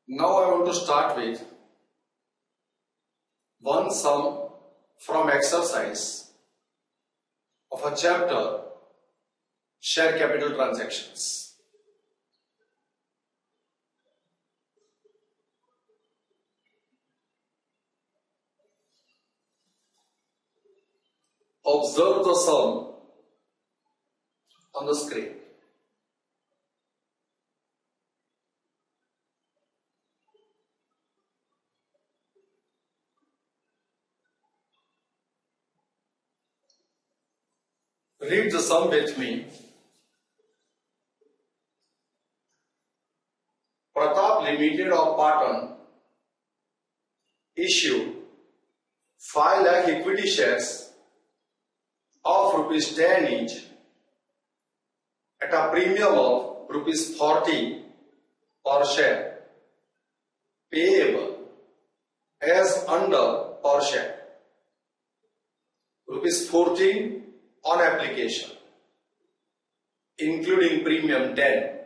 Now I want to start with one sum from exercise of a chapter, Share Capital Transactions. Observe the sum on the screen. Read the sum with me. Pratap Limited of Patan issued 5 lakh equity shares of ₹10 each at a premium of ₹40 per share, payable as under per share, ₹14 on application, including premium 10.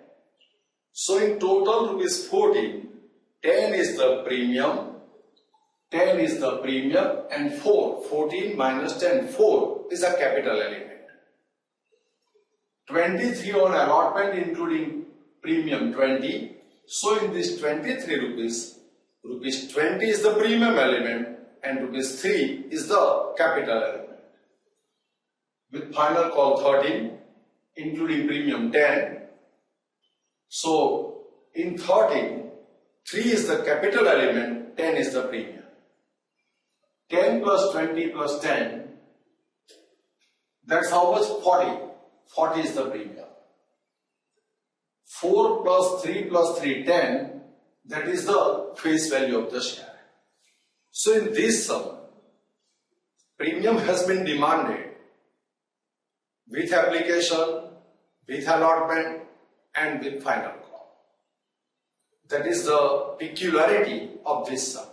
So in total ₹14, 10 is the premium, and 14 minus 10, 4 is a capital element. 23 on allotment including premium 20. So in this 23 rupees 20 is the premium element and ₹3 is the capital element. With final call 13 including premium 10. So in 13, 3 is the capital element, 10 is the premium. 10 plus 20 plus 10, that's how much? 40. 40 is the premium. 4 plus 3 plus 3, 10, that is the face value of the share. So in this sum, premium has been demanded with application, with allotment, and with final call. That is the peculiarity of this sum.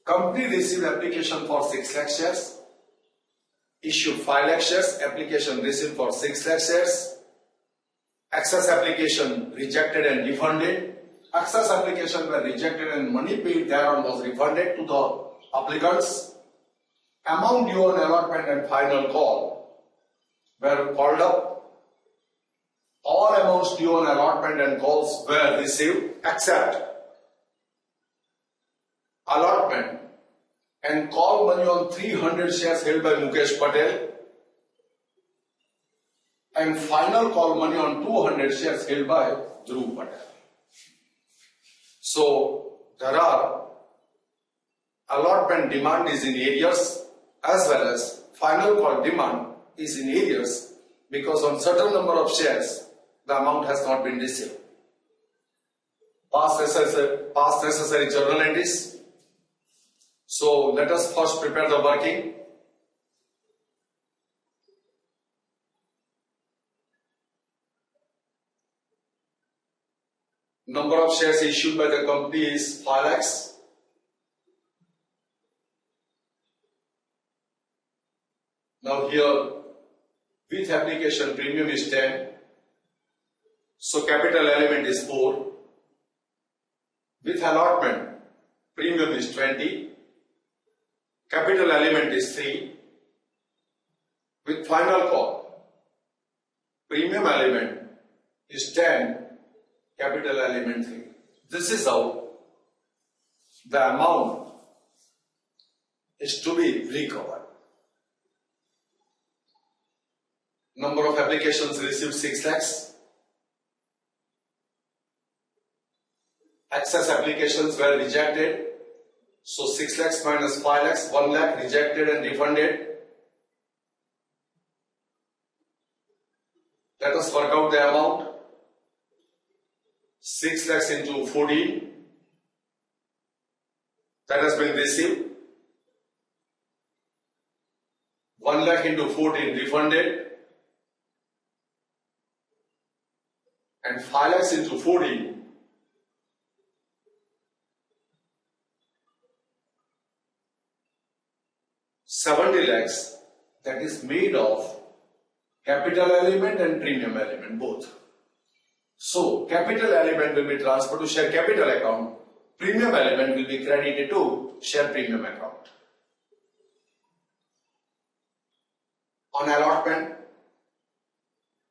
Company received application for 6 lakh shares, issued 5 lakh shares, application received for 6 lakh shares, excess application rejected and refunded. Excess application were rejected and money paid thereon was refunded to the applicants. Amount due on allotment and final call were called up. All amounts due on allotment and calls were received except allotment and call money on 300 shares held by Mukesh Patel and final call money on 200 shares held by Dhruv Patel. So there are allotment demand is in arrears as well as final call demand is in arrears because on certain number of shares the amount has not been received. Past necessary journal entries. So let us first prepare the working. Number of shares issued by the company is 5 lakhs. Now here with application premium is 10. So capital element is 4. With allotment premium is 20. Capital element is 3. With final call, premium element is 10, capital element 3. This is how the amount is to be recovered. Number of applications received 6 lakhs. Excess applications were rejected. So 6 lakhs minus 5 lakhs, 1 lakh rejected and refunded. Let us work out the amount. 6 lakhs into 14. That has been received. 1 lakh into 14 refunded. And 5 lakhs into 14. 70 lakhs, that is made of capital element and premium element both. So capital element will be transferred to share capital account. Premium element will be credited to share premium account. On allotment,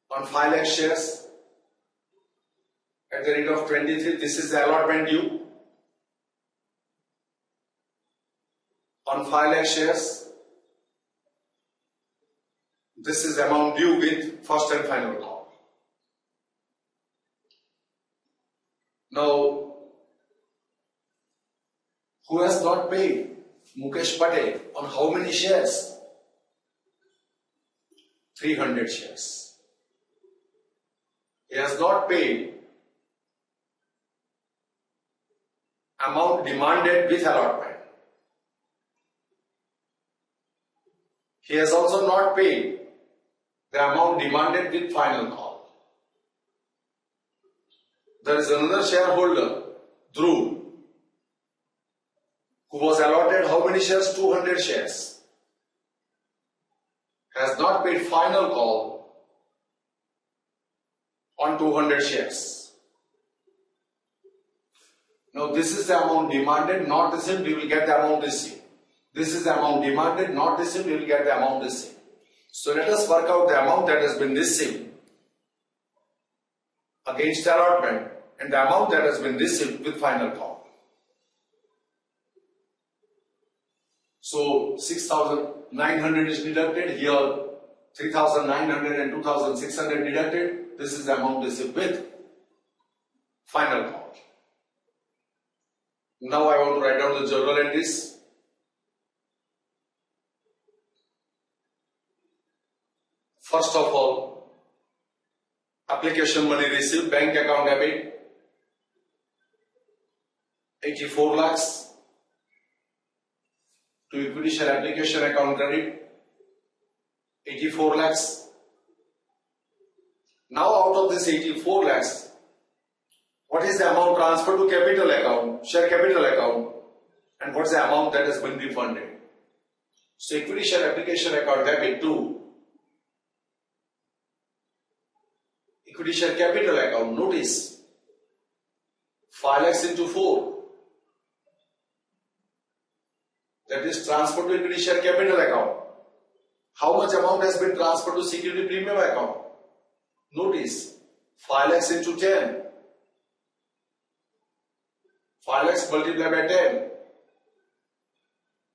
on 5 lakh shares at the rate of 23, this is the allotment due. On 5 lakh shares, this is amount due with first and final call. Now, who has not paid? Mukesh Patel. On how many shares? 300 shares. He has not paid amount demanded with allotment. He has also not paid the amount demanded with final call. There is another shareholder, Dhruv, who was allotted how many shares? 200 shares. Has not paid final call on 200 shares. Now this is the amount demanded, not received, we will get the amount received. This is the amount demanded, not received, we will get the amount received. So let us work out the amount that has been received against allotment and the amount that has been received with final call. So 6,900 is deducted, here 3,900 and 2,600 deducted. This is the amount received with final call. Now I want to write down the journal entries. First of all, application money received, bank account debit 84 lakhs. To equity share application account credit 84 lakhs. Now out of this 84 lakhs, what is the amount transferred to capital account, share capital account, and what is the amount that has been refunded? So equity share application account debit to equity share capital account, notice 5 lakhs into 4. That is transferred to equity share capital account. How much amount has been transferred to security premium account? Notice 5 lakhs into 10. 5 lakhs multiplied by 10.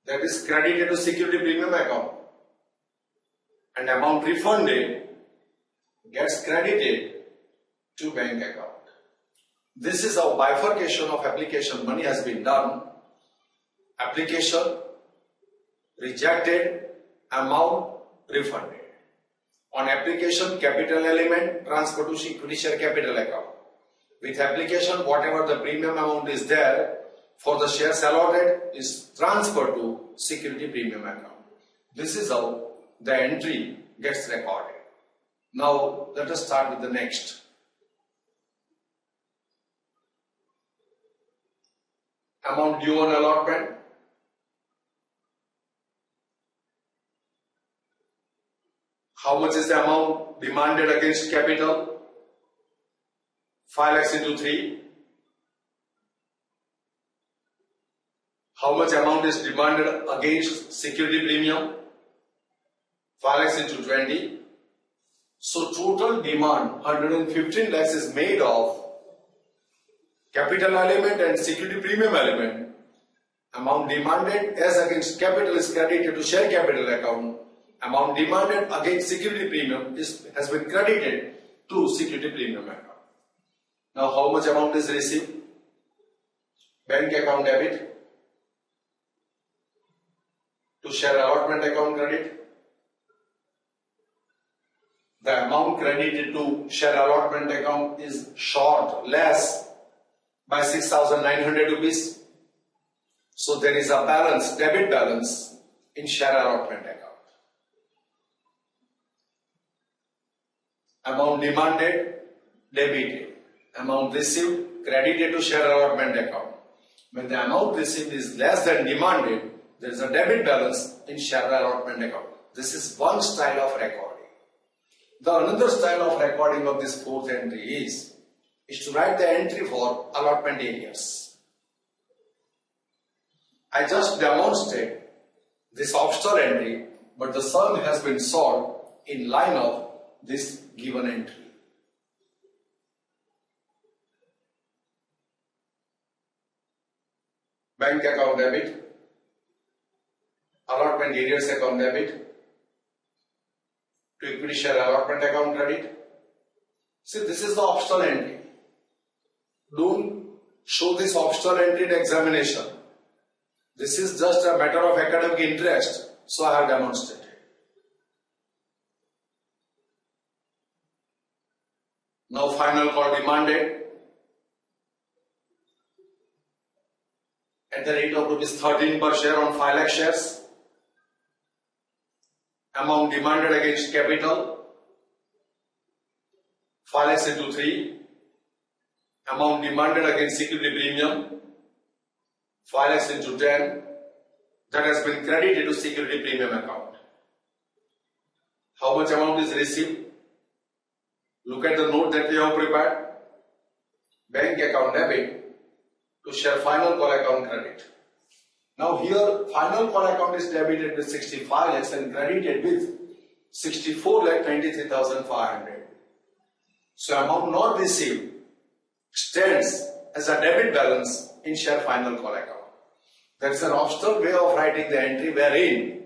That is credited to security premium account. And amount refunded gets credited to bank account. This is how bifurcation of application money has been done. Application, rejected, amount, refunded. On application, capital element transferred to equity share capital account. With application, whatever the premium amount is there for the shares allotted is transferred to security premium account. This is how the entry gets recorded. Now let us start with the next. Amount due on allotment. How much is the amount demanded against capital? 5 lakhs into 3. How much amount is demanded against security premium? 5 lakhs into 20. So total demand 115 lakhs is made of capital element and security premium element. Amount demanded as against capital is credited to share capital account. Amount demanded against security premium has been credited to security premium account. Now how much amount is received? Bank account debit to share allotment account credit. The amount credited to share allotment account is short, less by 6,900 rupees. So there is a balance, debit balance in share allotment account. Amount demanded, debited. Amount received, credited to share allotment account. When the amount received is less than demanded, there is a debit balance in share allotment account. This is one style of recording. The another style of recording of this fourth entry is is to write the entry for allotment areas. I just demonstrate this optional entry, but the sum has been solved in line of this given entry. Bank account debit, allotment areas account debit, to equity share allotment account credit. See, this is the optional entry. Don't show this optional entry in examination. This is just a matter of academic interest, so I have demonstrated. Now final call demanded at the rate of rupees 13 per share on 5 lakh shares. Amount demanded against capital 5 lakhs into 3. Amount demanded against security premium 5 lakhs into 10. That has been credited to security premium account. How much amount is received? Look at the note that we have prepared. Bank account debit to share final call account credit. Now here final call account is debited with 65 lakhs and credited with 64,23,500. So amount not received stands as a debit balance in share final call account. That's an optional way of writing the entry wherein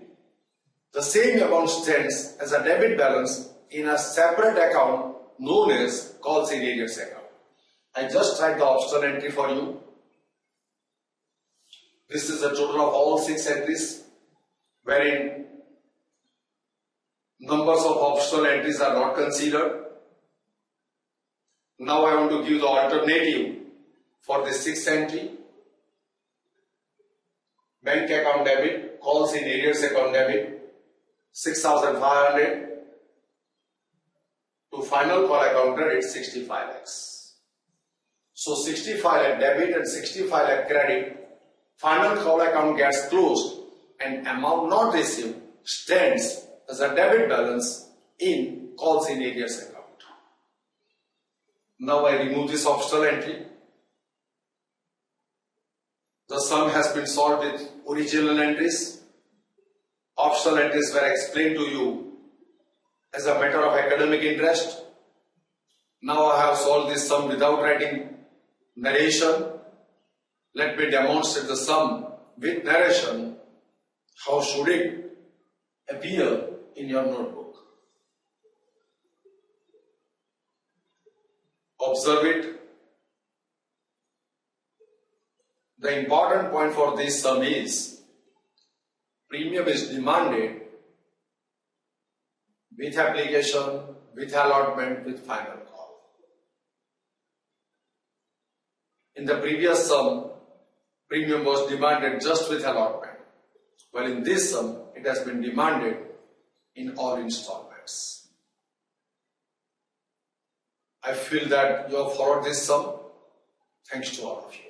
the same amount stands as a debit balance in a separate account known as calls in arrears account. I just write the optional entry for you. This is the total of all 6 entries wherein numbers of optional entries are not considered. Now I want to give the alternative for the 6th entry. Bank account debit, calls in arrears account debit 6,500 to final call account credit 65 lakhs. So 65 lakh debit and 65 lakh credit, final call account gets closed and amount not received stands as a debit balance in calls in arrears account. Now I remove this optional entry. The sum has been solved with original entries. Optional entries were explained to you as a matter of academic interest. Now I have solved this sum without writing narration. Let me demonstrate the sum with narration. How should it appear in your notebook? Observe it. The important point for this sum is premium is demanded with application, with allotment, with final call. In the previous sum, premium was demanded just with allotment, while in this sum, it has been demanded in all installments. I feel that you have followed this sum. Thanks to all of you.